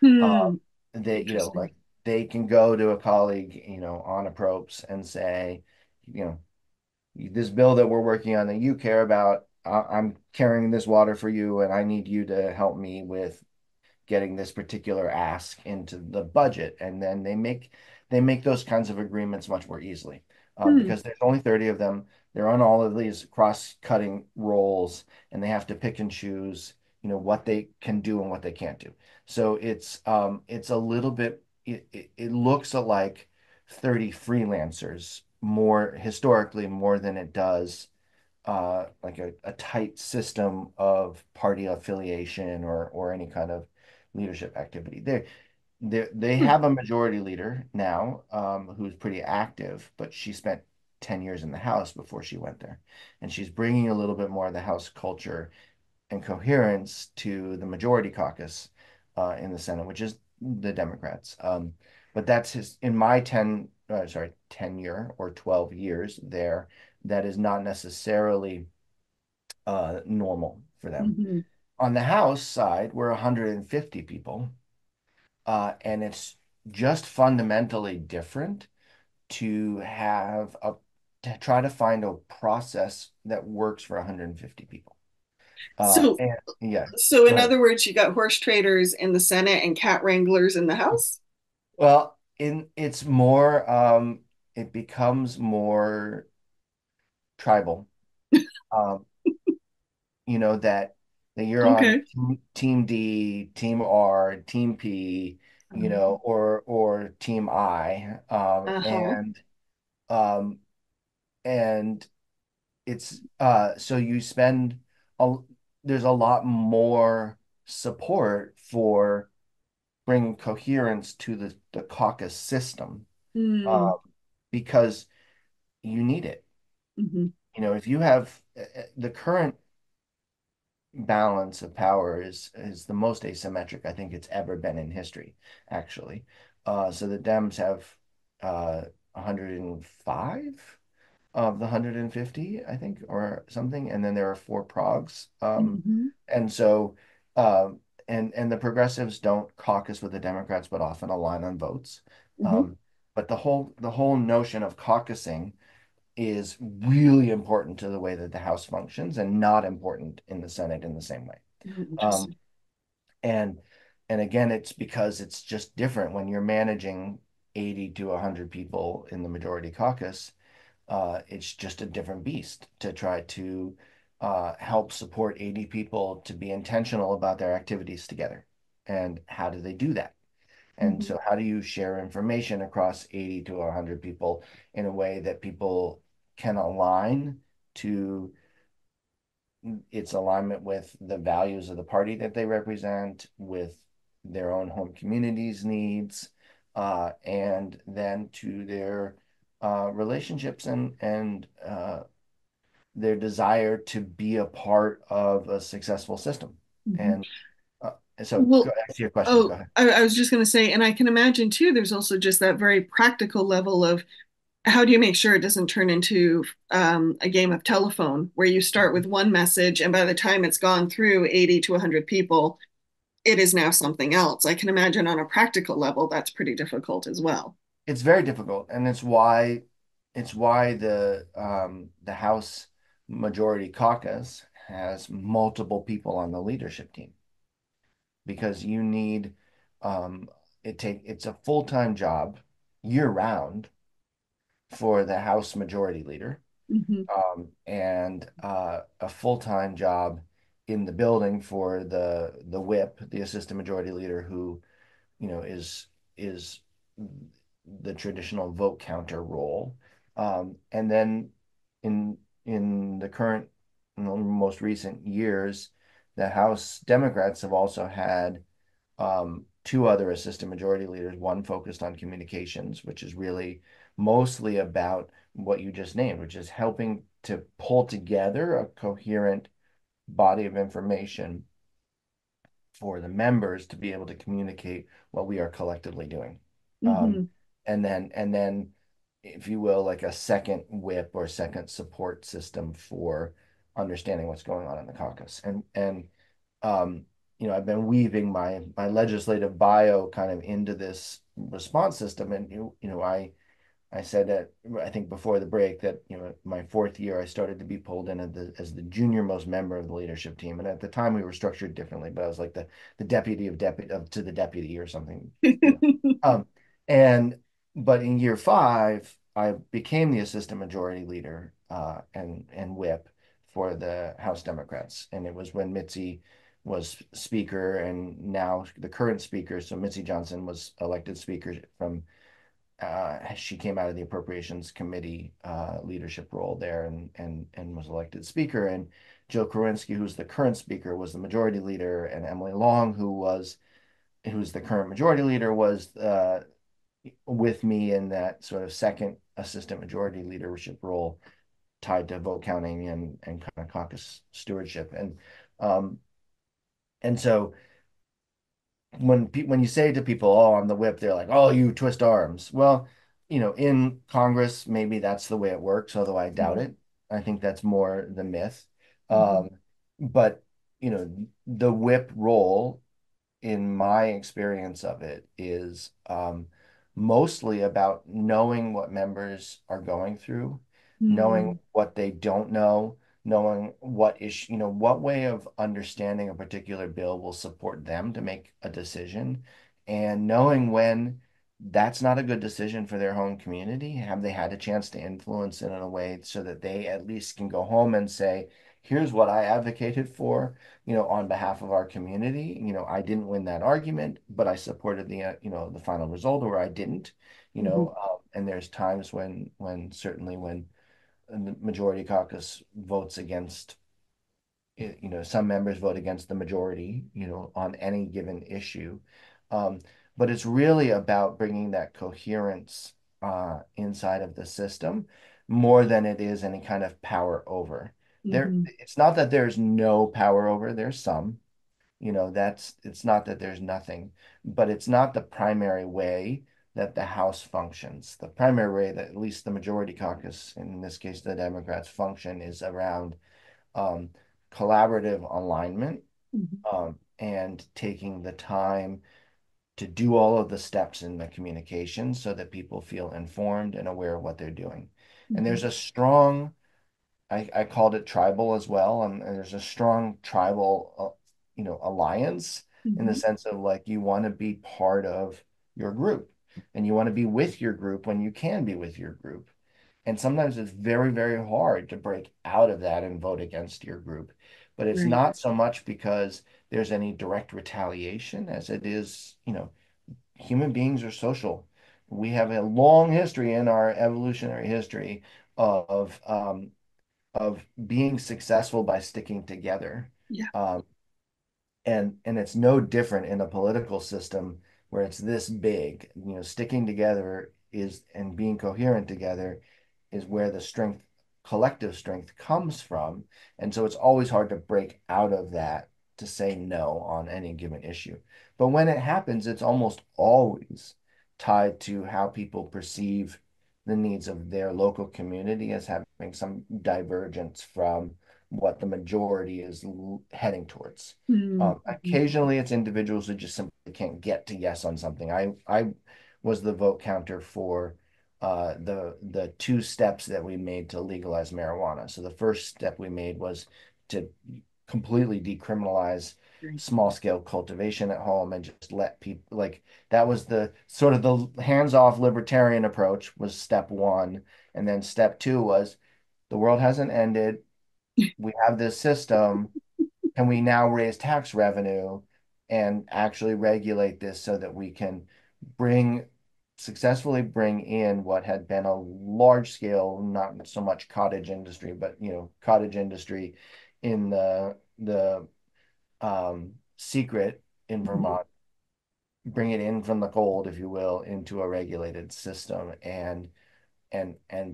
Hmm. They, Interesting. like they can go to a colleague, on approps and say, you know, this bill that we're working on that you care about, I'm carrying this water for you, and I need you to help me with getting this particular ask into the budget. And then they make those kinds of agreements much more easily Hmm. because there's only 30 of them. They're on all of these cross-cutting roles, and they have to pick and choose, what they can do and what they can't do. So it's a little bit it looks like 30 freelancers more historically more than it does like a tight system of party affiliation or any kind of leadership activity. They Hmm. have a majority leader now who's pretty active, but she spent 10 years in the House before she went there. And she's bringing a little bit more of the House culture and coherence to the majority caucus in the Senate, which is the Democrats. But that's in my 10-year or 12 years there, that is not necessarily normal for them. Mhm. On the House side, we're 150 people, and it's just fundamentally different to have to try to find a process that works for 150 people. So, And yeah, so go in ahead. other words, you got horse traders in the Senate and cat wranglers in the House? Well, it's more it becomes more tribal. Um, that you're on Okay. team D, team R, team P, or team I, Uh-huh. um, and it's so you spend a there's a lot more support for bringing coherence to the caucus system, uh, Hmm. because you need it. Hmm. If you have the current balance of power is the most asymmetric I think it's ever been in history, actually. So the Dems have 105 of the 150, I think, or something, and then there are four progs. Hmm. And so, and the progressives don't caucus with the Democrats, but often align on votes. Hmm. Um, but the whole notion of caucusing is really important to the way that the House functions and not important in the Senate in the same way. Um, Interesting. and and again, it's because it's just different when you're managing 80 to 100 people in the majority caucus. It's just a different beast to try to help support 80 people to be intentional about their activities together. And how do they do that? And Mhm. so, how do you share information across 80 to 100 people in a way that people can align to its alignment with the values of the party that they represent, with their own home community's needs, and then to their relationships and their desire to be a part of a successful system. Mhm. And uh, so, go Well, ask your question. Go oh, ahead. I was just going to say, and I can imagine too, there's also just that very practical level of how do you make sure it doesn't turn into a game of telephone where you start with one message and by the time it's gone through 80 to 100 people, it is now something else. I can imagine on a practical level, that's pretty difficult as well. It's very difficult, and it's why the House Majority Caucus has multiple people on the leadership team because you need it's a full-time job year round for the House Majority Leader, Mm-hmm. and a full-time job in the building for the whip, the Assistant Majority Leader, who is the traditional vote counter role. And then in the current, most recent years, the House Democrats have also had two other assistant majority leaders, one focused on communications, which is really mostly about what you just named, which is helping to pull together a coherent body of information for the members to be able to communicate what we are collectively doing. Um, Mm-hmm. and then, if you will, like a second whip or second support system for understanding what's going on in the caucus. And um, I've been weaving my legislative bio kind of into this response system, and I said that I think before the break that my fourth year I started to be pulled in as the junior most member of the leadership team, and at the time we were structured differently, but I was like the deputy of deputy to the deputy or something, you know. Um, and but in year five I became the assistant majority leader and whip for the House Democrats, and it was when Mitzi was speaker, and now the current speaker, so Mitzi Johnson was elected speaker from she came out of the appropriations committee leadership role there and was elected speaker. And Joe Kerensky, who's the current speaker, was the majority leader, and Emily Long, who's the current majority leader, was with me in that sort of second assistant majority leadership role tied to vote counting and kind of caucus stewardship. Um, and so when you say to people, "Oh, I'm the whip," they're like, "Oh, you twist arms." Well, in Congress, maybe that's the way it works, although I doubt it. I think that's more the myth. Mm-hmm. Um, but the whip role in my experience of it is mostly about knowing what members are going through, knowing Mm-hmm. what they don't know, knowing what issue, what way of understanding a particular bill will support them to make a decision, and knowing when that's not a good decision for their home community. Have they had a chance to influence it in a way so that they at least can go home and say, here's what I advocated for, on behalf of our community. I didn't win that argument, but I supported the final result, or I didn't, Mm-hmm. and there's times when certainly when the majority caucus votes against, some members vote against the majority, on any given issue. Um, but it's really about bringing that coherence inside of the system more than it is any kind of power over. Mm-hmm. It's not that there's no power over, there's some, it's not that there's nothing, but it's not the primary way that the House functions. The primary way that at least the majority caucus, in this case, the Democrats function, is around um, collaborative alignment, Mm-hmm. and taking the time to do all of the steps in the communication so that people feel informed and aware of what they're doing. And Mhm. there's a strong, I called it tribal as well, and there's a strong tribal, alliance in the Mhm. sense of like you want to be part of your group and you want to be with your group when you can be with your group. And sometimes it's very, very hard to break out of that and vote against your group. But it's Right. not so much because there's any direct retaliation as it is, human beings are social. We have a long history in our evolutionary history of being successful by sticking together. Yeah. Um, and it's no different in a political system where it's this big. Sticking together is and being coherent together is where the strength, collective strength comes from. And so it's always hard to break out of that to say no on any given issue. But when it happens, it's almost always tied to how people perceive the needs of their local community as having some divergence from what the majority is heading towards. Mhm. Occasionally, it's individuals who just simply can't get to yes on something. I was the vote counter for the two steps that we made to legalize marijuana. So the first step we made was to completely decriminalize Right. small scale cultivation at home and just let people like that was the sort of the hands-off libertarian approach was step one. And then step two was the world hasn't ended. We have this system. Can we now raise tax revenue and actually regulate this so that we can bring successfully bring in what had been a large scale, not so much cottage industry, but cottage industry in the secret in Mhm. Vermont, bring it in from the cold, if you will, into a regulated system and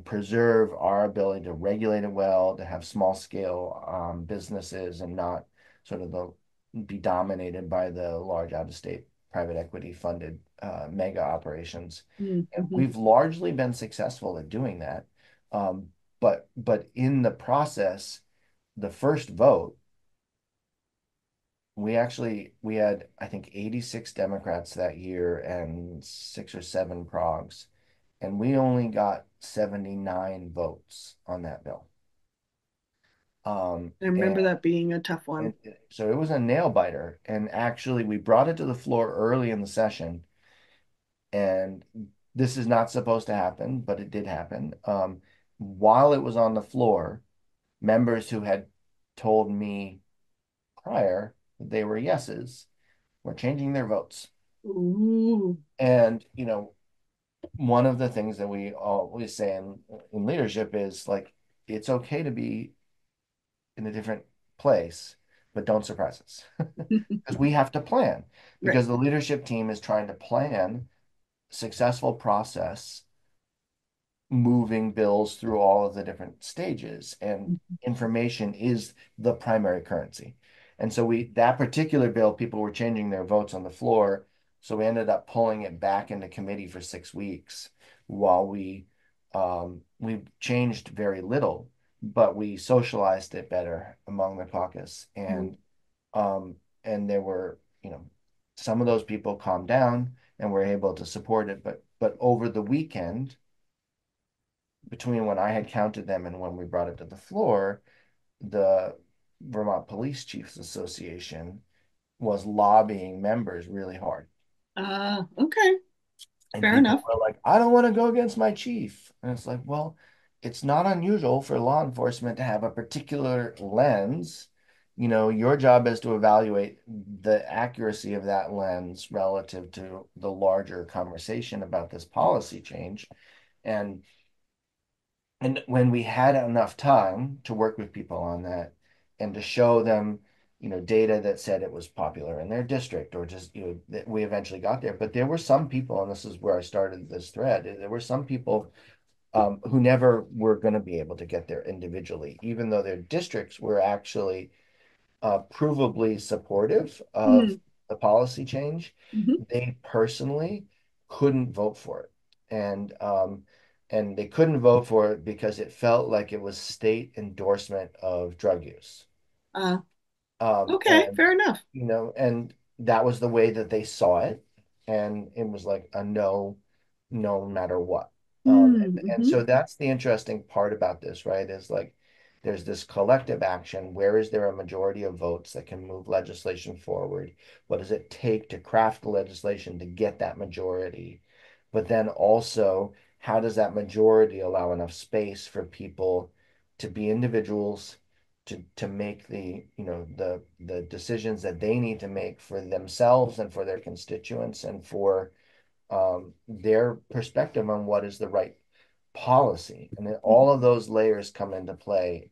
preserve our ability to regulate it well, to have small scale businesses and not sort of the be dominated by the large out of state private equity funded mega operations. And Mhm. we've largely been successful at doing that. Um, but in the process, the first vote, we had I think 86 Democrats that year and six or seven progs, and we only got 79 votes on that bill. Um, I and, remember that being a tough one. and so it was a nail biter. And actually, we brought it to the floor early in the session, and this is not supposed to happen, but it did happen. While it was on the floor, members who had told me prior that they were yeses were changing their votes. Ooh. And, one of the things that we always say in leadership is like, it's okay to be in a different place, but don't surprise us because we have to plan Right. because the leadership team is trying to plan successful process moving bills through all of the different stages, and information is the primary currency. And so that particular bill, people were changing their votes on the floor, so we ended up pulling it back into committee for 6 weeks while we changed very little, but we socialized it better among the caucus. Mhm. And there were, some of those people calmed down and were able to support it, but over the weekend between when I had counted them and when we brought it to the floor, the Vermont Police Chiefs Association was lobbying members really hard. Okay. And Fair people enough. were like, I don't want to go against my chief. And it's like, well, it's not unusual for law enforcement to have a particular lens. Your job is to evaluate the accuracy of that lens relative to the larger conversation about this policy change. And And when we had enough time to work with people on that and to show them, data that said it was popular in their district or just, that we eventually got there. But there were some people, and this is where I started this thread, there were some people who never were going to be able to get there individually, even though their districts were actually provably supportive of Mm. the policy change, Mhm. they personally couldn't vote for it. And they couldn't vote for it because it felt like it was state endorsement of drug use. Uh, okay. And Fair enough. and that was the way that they saw it. And it was like a no, no matter what. And Mm-hmm. so that's the interesting part about this, right? Is like there's this collective action. Where is there a majority of votes that can move legislation forward? What does it take to craft the legislation to get that majority? But then also, how does that majority allow enough space for people to be individuals, to make the decisions that they need to make for themselves and for their constituents and for their perspective on what is the right policy. And then all of those layers come into play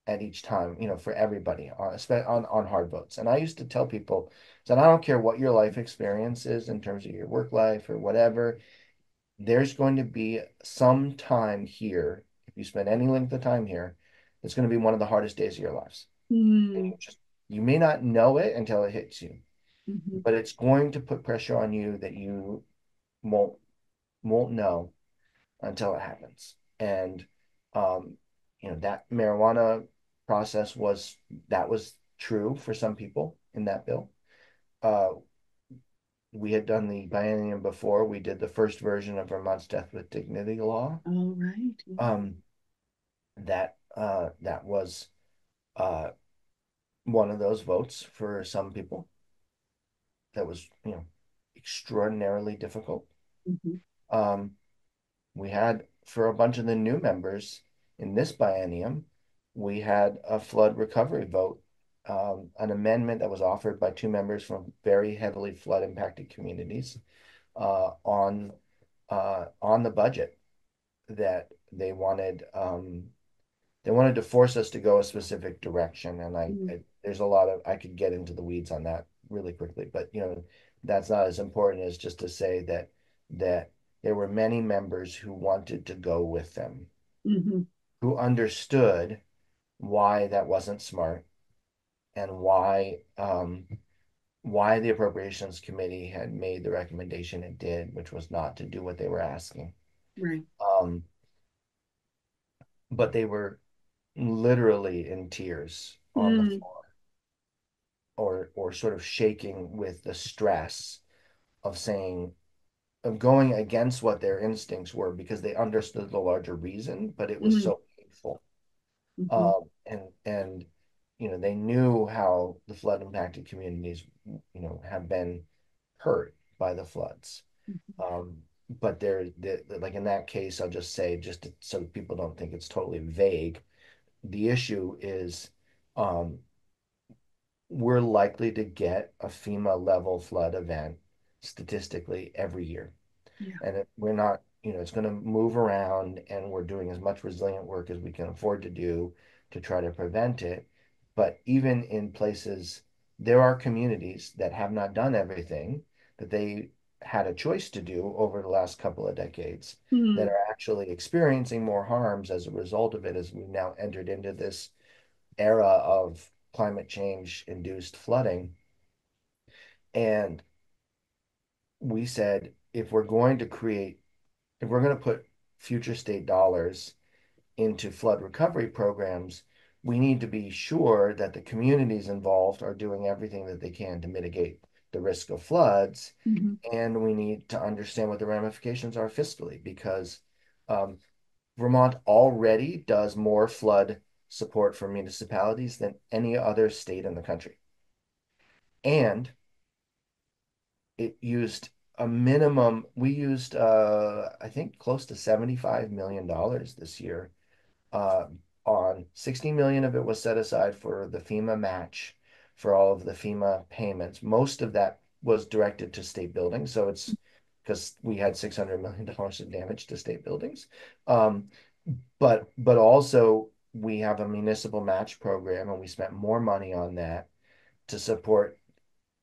at each time, for everybody on hard votes. And I used to tell people that I don't care what your life experience is in terms of your work life or whatever, there's going to be some time here, if you spend any length of time here, it's going to be one of the hardest days of your lives. And Mm-hmm. you may not know it until it hits you, Mm-hmm. but it's going to put pressure on you that you won't won't know until it happens. And um, that marijuana process was true for some people in that bill. Uh, we had done the biennium before. We did the first version of Vermont's Death with Dignity law. All right. Yeah. Um, that was uh, one of those votes for some people. That was extraordinarily difficult. Mm-hmm. Um, we had for a bunch of the new members in this biennium, we had a flood recovery vote, an amendment that was offered by two members from very heavily flood impacted communities uh, on on the budget that they wanted to force us to go a specific direction. And there's a lot of I could get into the weeds on that really quickly, but that's not as important as just to say that there were many members who wanted to go with them, Mm-hmm. who understood why that wasn't smart and why the Appropriations Committee had made the recommendation it did, which was not to do what they were asking. Right. Um, but they were literally in tears on the Mm-hmm. floor, or sort of shaking with the stress of saying of going against what their instincts were because they understood the larger reason, but it was Mm-hmm. so painful. Mm-hmm. And they knew how the flood impacted communities, have been hurt by the floods. Um, but like in that case, I'll just say, so people don't think it's totally vague, the issue is um, we're likely to get a FEMA level flood event statistically every year. Yeah. And we're not, it's going to move around and we're doing as much resilient work as we can afford to do to try to prevent it. But even in places, there are communities that have not done everything that they had a choice to do over the last couple of decades that Mm-hmm. are actually experiencing more harms as a result of it as we've now entered into this era of climate change induced flooding. And we said, if we're going to put future state dollars into flood recovery programs, we need to be sure that the communities involved are doing everything that they can to mitigate the risk of floods. Mm-hmm. And we need to understand what the ramifications are fiscally because um, Vermont already does more flood support for municipalities than any other state in the country. And it used a minimum, we used, I think, close to $75 million this year. Uh, on 60 million of it was set aside for the FEMA match for all of the FEMA payments. Most of that was directed to state buildings. So it's because we had $600 million of damage to state buildings. Um, but also we have a municipal match program and we spent more money on that to support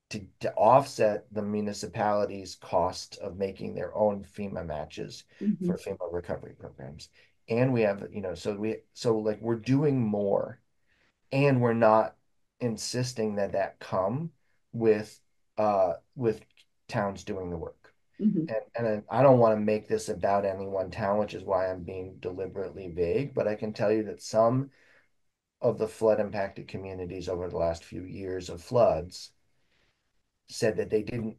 to offset the municipalities' cost of making their own FEMA matches Mm-hmm. for FEMA recovery programs. And we have, so like we're doing more and we're not insisting that come with towns doing the work. Mm-hmm. And I don't want to make this about any one town, which is why I'm being deliberately vague, but I can tell you that some of the flood impacted communities over the last few years of floods said that they didn't,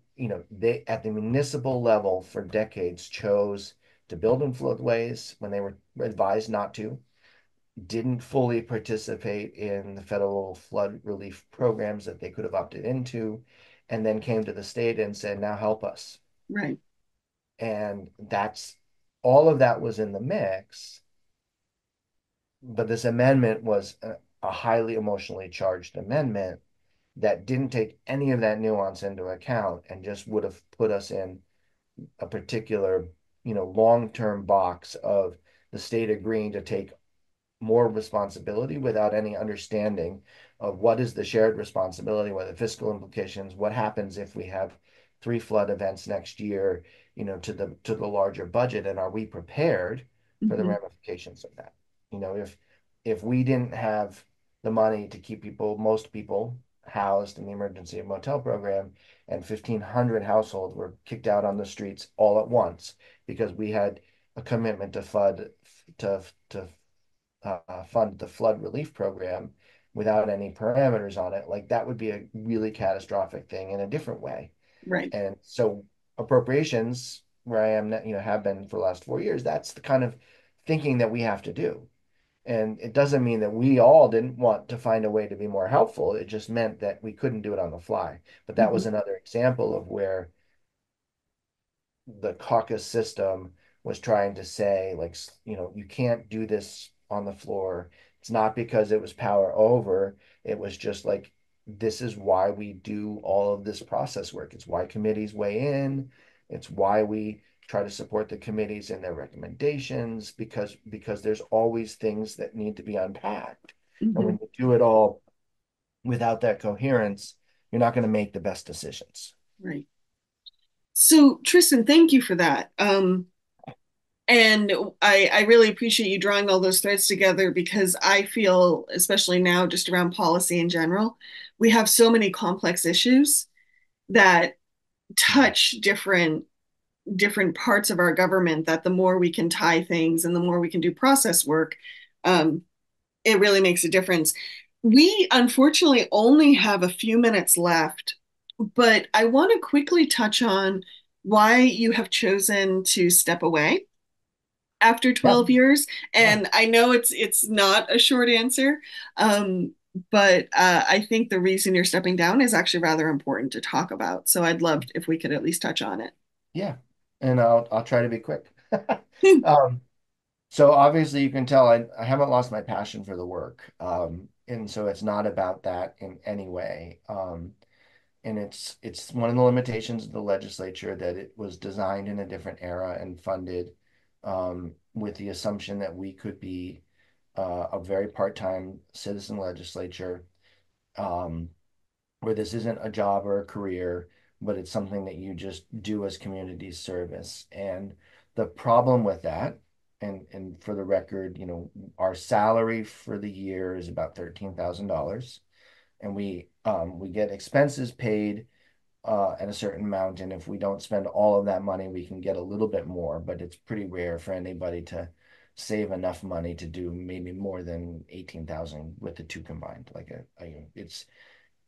they at the municipal level for decades chose to build in floodways when they were advised not to, didn't fully participate in the federal flood relief programs that they could have opted into, and then came to the state and said, now help us. Right. And that's all of that was in the mix. But this amendment was a highly emotionally charged amendment that didn't take any of that nuance into account and just would have put us in a particular, long-term box of the state agreeing to take more responsibility without any understanding of what is the shared responsibility, what are the fiscal implications, what happens if we have three flood events next year, to the larger budget, and are we prepared for the Hmm. ramifications of that? If we didn't have the money to keep most people housed in the emergency motel program, and 1,500 households were kicked out on the streets all at once because we had a commitment to fund the flood relief program without any parameters on it, like that would be a really catastrophic thing in a different way. Right. And so appropriations, where I am, have been for the last 4 years, that's the kind of thinking that we have to do. And it doesn't mean that we all didn't want to find a way to be more helpful. It just meant that we couldn't do it on the fly. But that was Hmm. another example of where the caucus system was trying to say, like, you can't do this on the floor. It's not because it was power over. It was just like, this is why we do all of this process work. It's why committees weigh in. It's why we try to support the committees in their recommendations, because there's always things that need to be unpacked. And Hmm. when you do it all without that coherence, you're not going to make the best decisions. Right. So, Tristan, thank you for that. And I really appreciate you drawing all those threads together because I feel, especially now, just around policy in general, we have so many complex issues that Mhm. touch different parts of our government that the more we can tie things and the more we can do process work, um, it really makes a difference. We unfortunately only have a few minutes left, but I want to quickly touch on why you have chosen to step away after Yeah, 12 years. yeah. And I know it's not a short answer, um, but I think the reason you're stepping down is actually rather important to talk about. So I'd love if we could at least touch on it. Yeah, and I'll try to be quick. Um, so obviously you can tell I haven't lost my passion for the work. And so it's not about that in any way. And it's one of the limitations of the legislature that it was designed in a different era and funded with the assumption that we could be a very part-time citizen legislature. Um, where this isn't a job or a career, but it's something that you just do as community service. And the problem with that, and for the record, our salary for the year is about $13,000, and we get expenses paid at a certain amount, and if we don't spend all of that money, we can get a little bit more, but it's pretty rare for anybody to save enough money to do maybe more than 18,000 with the two combined. Like it's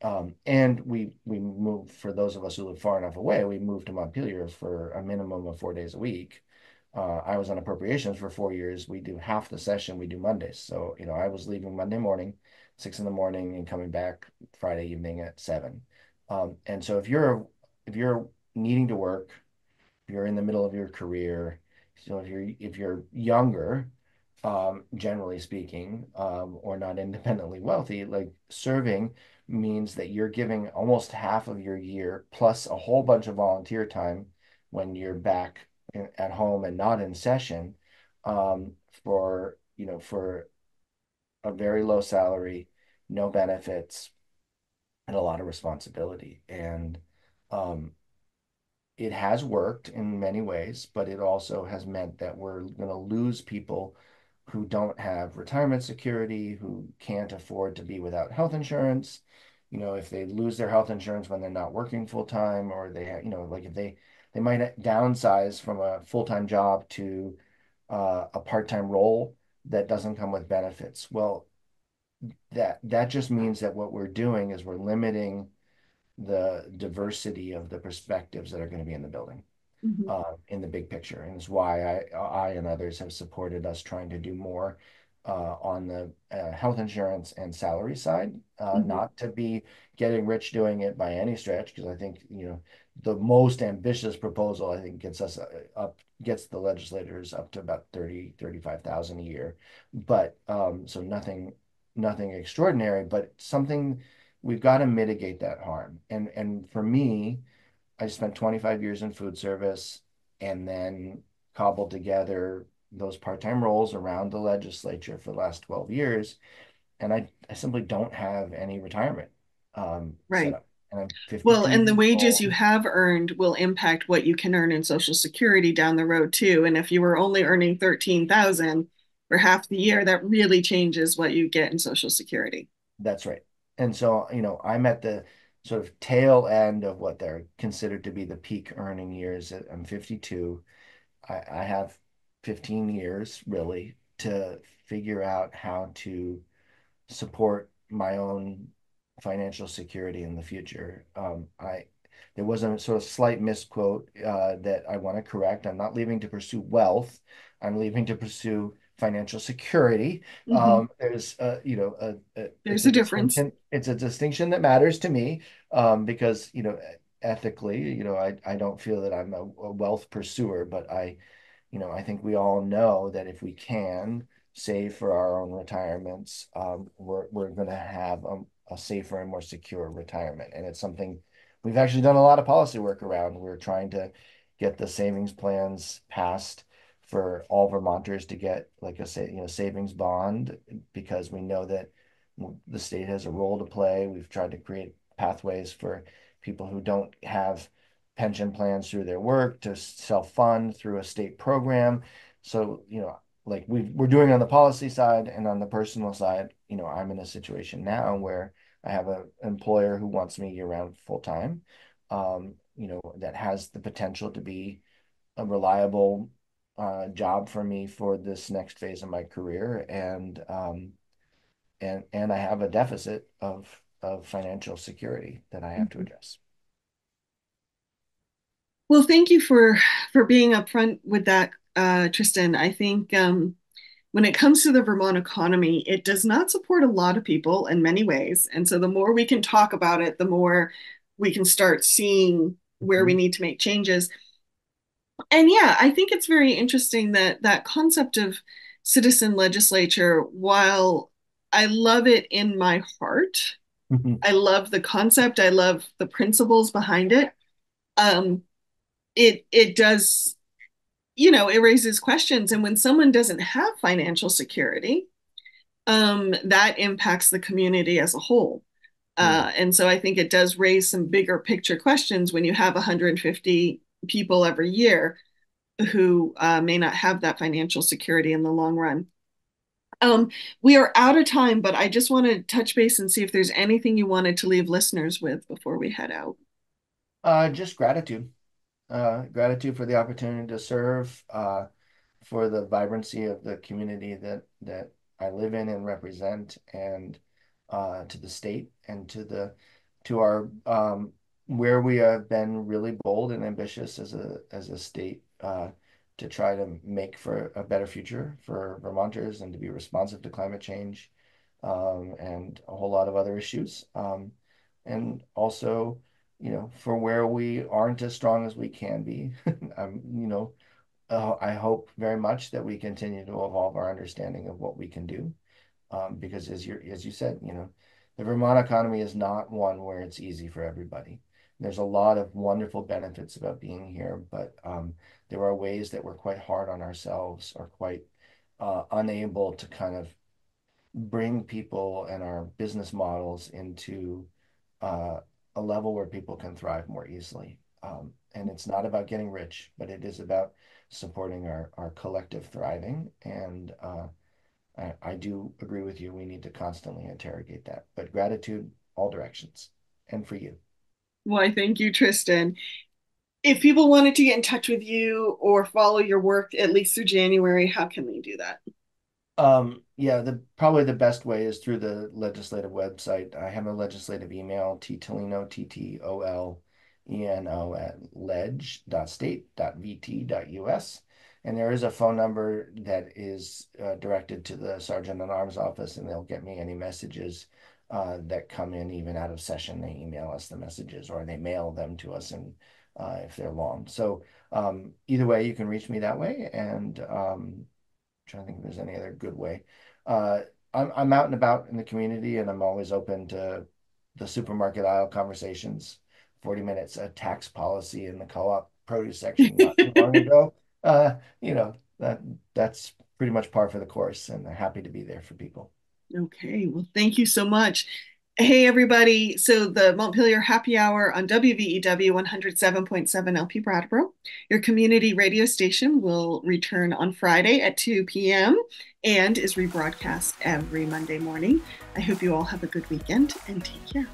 and we moved, for those of us who live far enough away, we moved to Montpelier for a minimum of 4 days a week. I was on appropriations for 4 years. We do half the session, we do Mondays. So, I was leaving Monday morning, 6 in the morning, and coming back Friday evening at 7. And so if you're needing to work, you're in the middle of your career. So if you're younger, generally speaking, or not independently wealthy, like serving means that you're giving almost half of your year plus a whole bunch of volunteer time when you're back at home and not in session, for a very low salary, no benefits, and a lot of responsibility. And um, it has worked in many ways, but it also has meant that we're going to lose people who don't have retirement security, who can't afford to be without health insurance. If they lose their health insurance when they're not working full time, or like if they might downsize from a full-time job to a part-time role that doesn't come with benefits. Well, that just means that what we're doing is we're limiting the diversity of the perspectives that are going to be in the building. Mhm. in the big picture, and it's why I and others have supported us trying to do more on the health insurance and salary side, Mhm. not to be getting rich doing it by any stretch, because I think, the most ambitious proposal I think gets us gets the legislators up to about 35,000 a year, but so nothing extraordinary, but something we've got to mitigate that harm. And for me, I spent 25 years in food service and then cobbled together those part-time roles around the legislature for the last 12 years. And I simply don't have any retirement set Right. up. And I'm Well, 52 and the years wages you old. have earned will impact what you can earn in Social Security down the road too. And if you were only earning 13,000 for half the year, that really changes what you get in Social Security. That's right. And so, I'm at the sort of tail end of what they're considered to be the peak earning years. I'm 52. I have 15 years really to figure out how to support my own financial security in the future. There was a sort of slight misquote that I want to correct. I'm not leaving to pursue wealth. I'm leaving to pursue financial security. Mhm. There's it's There's a a difference. distinction. It's a distinction that matters to me because ethically, I don't feel that I'm a wealth pursuer, but I think we all know that if we can save for our own retirements, we're going to have a safer and more secure retirement. And it's something we've actually done a lot of policy work around. We're trying to get the savings plans passed for all Vermonters to get like savings bond, because we know that the state has a role to play. We've tried to create pathways for people who don't have pension plans through their work to self-fund through a state program. So, like we're doing on the policy side, and on the personal side, I'm in a situation now where I have an employer who wants me year round full time, that has the potential to be a reliable job for me for this next phase of my career. And I have a deficit of financial security that I have to address. Well, thank you for being upfront with that, Tristan. I think when it comes to the Vermont economy, it does not support a lot of people in many ways. And so the more we can talk about it, the more we can start seeing where we Mhm. need to make changes. And yeah, I think it's very interesting that that concept of citizen legislature, while I love it in my heart, I love the concept, I love the principles behind it. Um, it does, it raises questions. And when someone doesn't have financial security, that impacts the community as a whole. Mm. And so I think it does raise some bigger picture questions when you have 150 people every year who may not have that financial security in the long run. Um, we are out of time, but I just want to touch base and see if there's anything you wanted to leave listeners with before we head out. Just gratitude. Gratitude for the opportunity to serve, for the vibrancy of the community that I live in and represent, and to the state and to our where we have been really bold and ambitious as a state, to try to make for a better future for Vermonters and to be responsive to climate change, and a whole lot of other issues, and also, for where we aren't as strong as we can be. I hope very much that we continue to evolve our understanding of what we can do, because as you said, the Vermont economy is not one where it's easy for everybody. There's a lot of wonderful benefits about being here, but there are ways that we're quite hard on ourselves, or quite unable to kind of bring people and our business models into uh, a level where people can thrive more easily. And it's not about getting rich, but it is about supporting our collective thriving. And I do agree with you. We need to constantly interrogate that. But gratitude, all directions, and for you. Why, thank you, Tristan. If people wanted to get in touch with you or follow your work at least through January, how can they do that? Yeah, probably the best way is through the legislative website. I have a legislative email, Toleno, Toleno ENO at leg.state.vt.us. And there is a phone number that is directed to the Sergeant at Arms office, and they'll get me any messages that come in even out of session. They email us the messages or they mail them to us, and if they're long. So either way, you can reach me that way. And trying to think if there's any other good way. Uh, I'm out and about in the community, and I'm always open to the supermarket aisle conversations. 40 minutes a tax policy in the co-op produce section not too long ago. You know, that's pretty much par for the course, and I'm happy to be there for people. Okay, well, thank you so much. Hey, everybody. So, the Montpelier Happy Hour on WVEW 107.7 LP Brattleboro, your community radio station, will return on Friday at 2 p.m. and is rebroadcast every Monday morning. I hope you all have a good weekend and take care.